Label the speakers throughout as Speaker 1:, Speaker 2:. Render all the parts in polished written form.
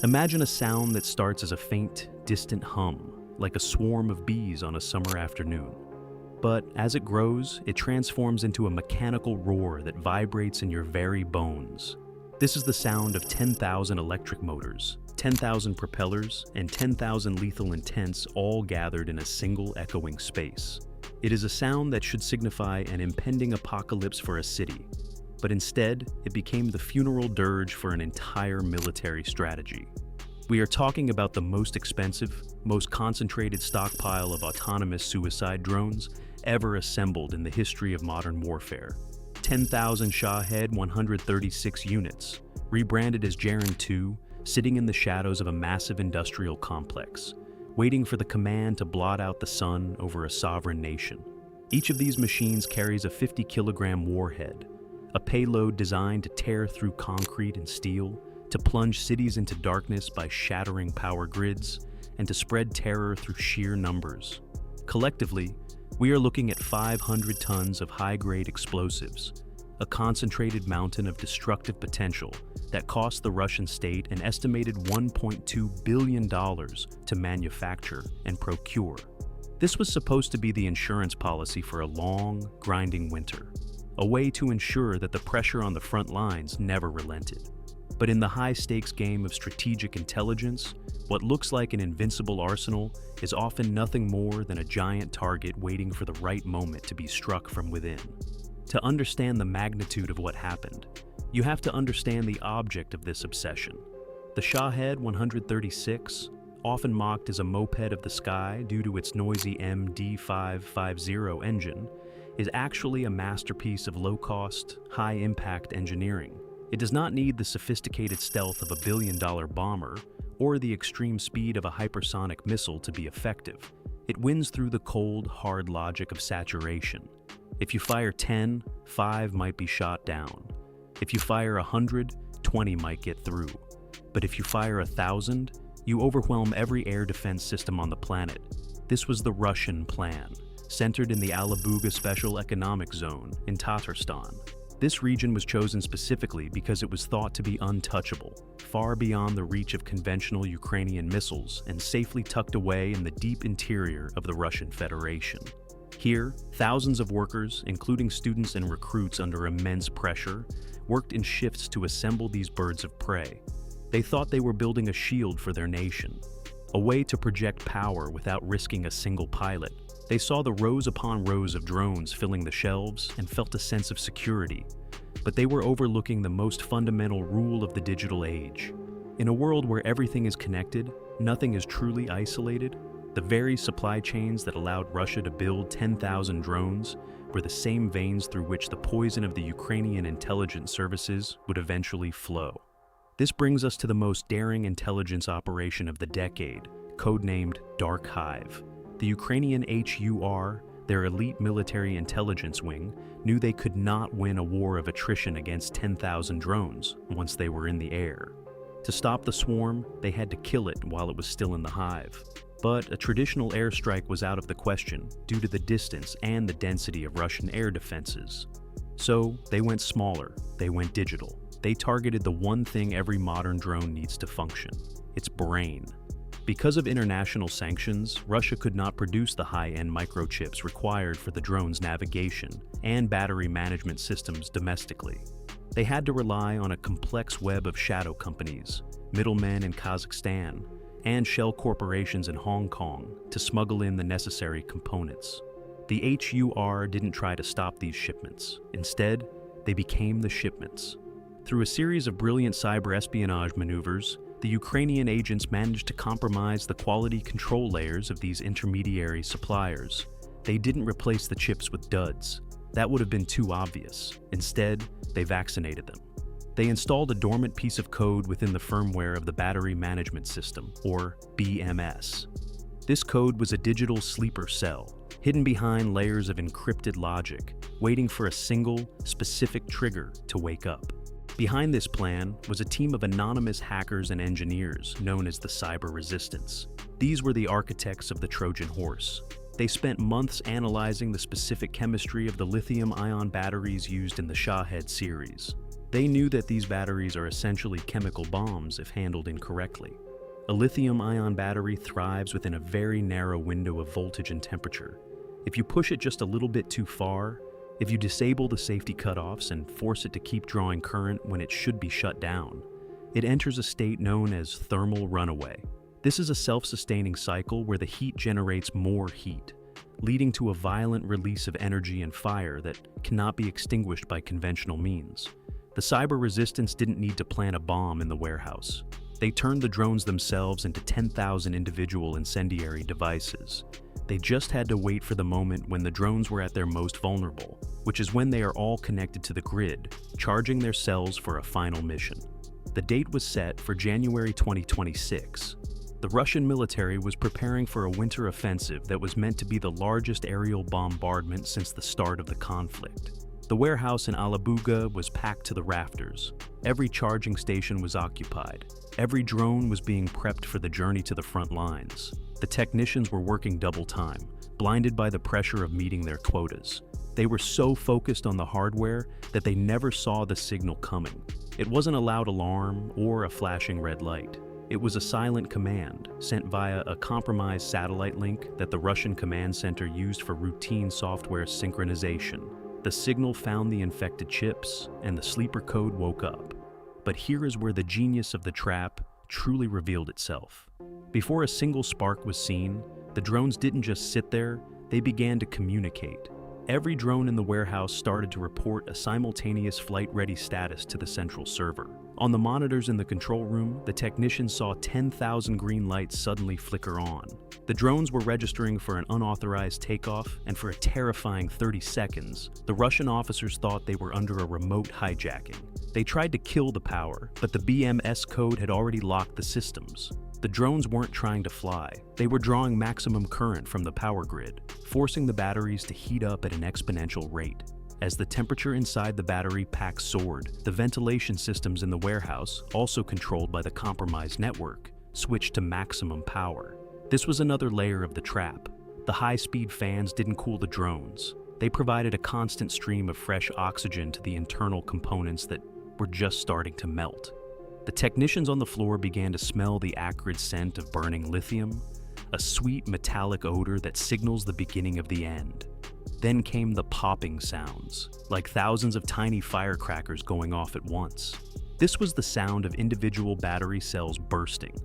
Speaker 1: Imagine a sound that starts as a faint, distant hum, like a swarm of bees on a summer afternoon. But as it grows, it transforms into a mechanical roar that vibrates in your very bones. This is the sound of 10,000 electric motors, 10,000 propellers, and 10,000 lethal intents all gathered in a single echoing space. It is a sound that should signify an impending apocalypse for a city, but instead, it became the funeral dirge for an entire military strategy. We are talking about the most expensive, most concentrated stockpile of autonomous suicide drones ever assembled in the history of modern warfare. 10,000 Shahed 136 units, rebranded as Gerin 2, sitting in the shadows of a massive industrial complex, waiting for the command to blot out the sun over a sovereign nation. Each of these machines carries a 50-kilogram warhead, a payload designed to tear through concrete and steel, to plunge cities into darkness by shattering power grids, and to spread terror through sheer numbers. Collectively, we are looking at 500 tons of high-grade explosives, a concentrated mountain of destructive potential that cost the Russian state an estimated $1.2 billion to manufacture and procure. This was supposed to be the insurance policy for a long, grinding winter, a way to ensure that the pressure on the front lines never relented. But in the high-stakes game of strategic intelligence, what looks like an invincible arsenal is often nothing more than a giant target waiting for the right moment to be struck from within. To understand the magnitude of what happened, you have to understand the object of this obsession. The Shahed 136, often mocked as a moped of the sky due to its noisy MD550 engine, is actually a masterpiece of low-cost, high-impact engineering. It does not need the sophisticated stealth of a billion-dollar bomber or the extreme speed of a hypersonic missile to be effective. It wins through the cold, hard logic of saturation. If you fire 10, 5 might be shot down. If you fire 100, 20 might get through. But if you fire 1,000, you overwhelm every air defense system on the planet. This was the Russian plan, centered in the Alabuga Special Economic Zone in Tatarstan. This region was chosen specifically because it was thought to be untouchable, far beyond the reach of conventional Ukrainian missiles and safely tucked away in the deep interior of the Russian Federation. Here, thousands of workers, including students and recruits under immense pressure, worked in shifts to assemble these birds of prey. They thought they were building a shield for their nation, a way to project power without risking a single pilot. They saw the rows upon rows of drones filling the shelves and felt a sense of security, but they were overlooking the most fundamental rule of the digital age. In a world where everything is connected, nothing is truly isolated, the very supply chains that allowed Russia to build 10,000 drones were the same veins through which the poison of the Ukrainian intelligence services would eventually flow. This brings us to the most daring intelligence operation of the decade, codenamed Dark Hive. The Ukrainian HUR, their elite military intelligence wing, knew they could not win a war of attrition against 10,000 drones once they were in the air. To stop the swarm, they had to kill it while it was still in the hive. But a traditional airstrike was out of the question due to the distance and the density of Russian air defenses. So they went smaller, they went digital. They targeted the one thing every modern drone needs to function: its brain. Because of international sanctions, Russia could not produce the high-end microchips required for the drone's navigation and battery management systems domestically. They had to rely on a complex web of shadow companies, middlemen in Kazakhstan, and shell corporations in Hong Kong to smuggle in the necessary components. The HUR didn't try to stop these shipments. Instead, they became the shipments. Through a series of brilliant cyber espionage maneuvers, the Ukrainian agents managed to compromise the quality control layers of these intermediary suppliers. They didn't replace the chips with duds. That would have been too obvious. Instead, they vaccinated them. They installed a dormant piece of code within the firmware of the battery management system, or BMS. This code was a digital sleeper cell, hidden behind layers of encrypted logic, waiting for a single, specific trigger to wake up. Behind this plan was a team of anonymous hackers and engineers known as the Cyber Resistance. These were the architects of the Trojan horse. They spent months analyzing the specific chemistry of the lithium-ion batteries used in the Shahed series. They knew that these batteries are essentially chemical bombs if handled incorrectly. A lithium-ion battery thrives within a very narrow window of voltage and temperature. If you push it just a little bit too far, if you disable the safety cutoffs and force it to keep drawing current when it should be shut down, it enters a state known as thermal runaway. This is a self-sustaining cycle where the heat generates more heat, leading to a violent release of energy and fire that cannot be extinguished by conventional means. The cyber resistance didn't need to plant a bomb in the warehouse. They turned the drones themselves into 10,000 individual incendiary devices. They just had to wait for the moment when the drones were at their most vulnerable, which is when they are all connected to the grid, charging their cells for a final mission. The date was set for January 2026. The Russian military was preparing for a winter offensive that was meant to be the largest aerial bombardment since the start of the conflict. The warehouse in Alabuga was packed to the rafters. Every charging station was occupied. Every drone was being prepped for the journey to the front lines. The technicians were working double time, blinded by the pressure of meeting their quotas. They were so focused on the hardware that they never saw the signal coming. It wasn't a loud alarm or a flashing red light. It was a silent command sent via a compromised satellite link that the Russian command center used for routine software synchronization. The signal found the infected chips, and the sleeper code woke up. But here is where the genius of the trap truly revealed itself. Before a single spark was seen, the drones didn't just sit there, they began to communicate. Every drone in the warehouse started to report a simultaneous flight-ready status to the central server. On the monitors in the control room, the technicians saw 10,000 green lights suddenly flicker on. The drones were registering for an unauthorized takeoff, and for a terrifying 30 seconds, the Russian officers thought they were under a remote hijacking. They tried to kill the power, but the BMS code had already locked the systems. The drones weren't trying to fly. They were drawing maximum current from the power grid, forcing the batteries to heat up at an exponential rate. As the temperature inside the battery pack soared, the ventilation systems in the warehouse, also controlled by the compromised network, switched to maximum power. This was another layer of the trap. The high-speed fans didn't cool the drones. They provided a constant stream of fresh oxygen to the internal components that were just starting to melt. The technicians on the floor began to smell the acrid scent of burning lithium, a sweet metallic odor that signals the beginning of the end. Then came the popping sounds, like thousands of tiny firecrackers going off at once. This was the sound of individual battery cells bursting.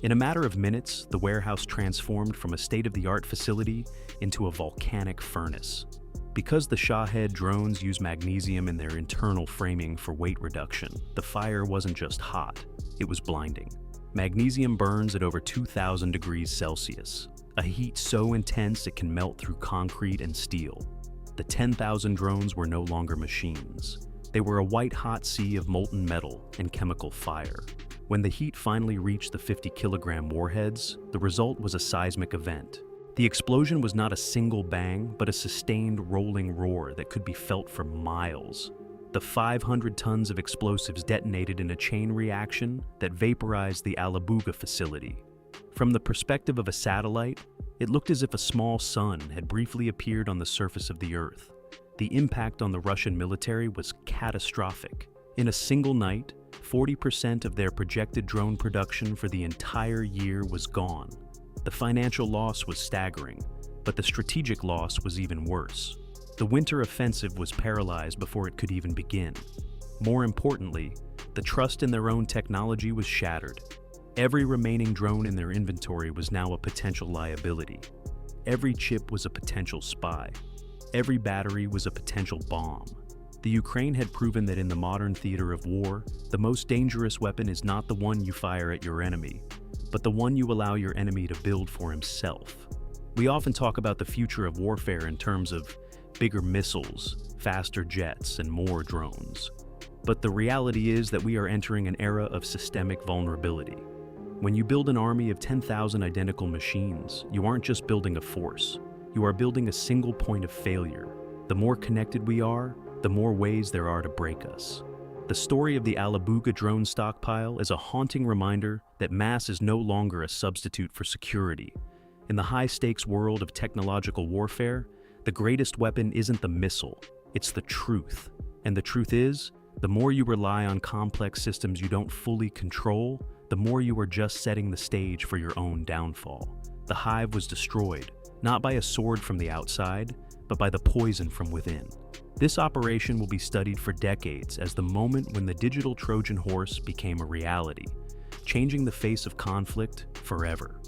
Speaker 1: In a matter of minutes, the warehouse transformed from a state-of-the-art facility into a volcanic furnace. Because the Shahed drones use magnesium in their internal framing for weight reduction, the fire wasn't just hot, it was blinding. Magnesium burns at over 2,000 degrees Celsius, a heat so intense it can melt through concrete and steel. The 10,000 drones were no longer machines. They were a white-hot sea of molten metal and chemical fire. When the heat finally reached the 50-kilogram warheads, the result was a seismic event. The explosion was not a single bang, but a sustained rolling roar that could be felt for miles. The 500 tons of explosives detonated in a chain reaction that vaporized the Alabuga facility. From the perspective of a satellite, it looked as if a small sun had briefly appeared on the surface of the Earth. The impact on the Russian military was catastrophic. In a single night, 40% of their projected drone production for the entire year was gone. The financial loss was staggering, but the strategic loss was even worse. The winter offensive was paralyzed before it could even begin. More importantly, the trust in their own technology was shattered. Every remaining drone in their inventory was now a potential liability. Every chip was a potential spy. Every battery was a potential bomb. The Ukraine had proven that in the modern theater of war, the most dangerous weapon is not the one you fire at your enemy, but the one you allow your enemy to build for himself. We often talk about the future of warfare in terms of bigger missiles, faster jets, and more drones. But the reality is that we are entering an era of systemic vulnerability. When you build an army of 10,000 identical machines, you aren't just building a force. You are building a single point of failure. The more connected we are, the more ways there are to break us. The story of the Alabuga drone stockpile is a haunting reminder that mass is no longer a substitute for security. In the high-stakes world of technological warfare, the greatest weapon isn't the missile, it's the truth. And the truth is, The more you rely on complex systems you don't fully control, the more you are just setting the stage for your own downfall. The hive was destroyed, not by a sword from the outside, but by the poison from within. This operation will be studied for decades as the moment when the digital Trojan horse became a reality, changing the face of conflict forever.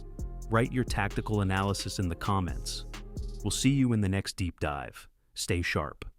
Speaker 1: Write your tactical analysis in the comments. We'll see you in the next deep dive. Stay sharp.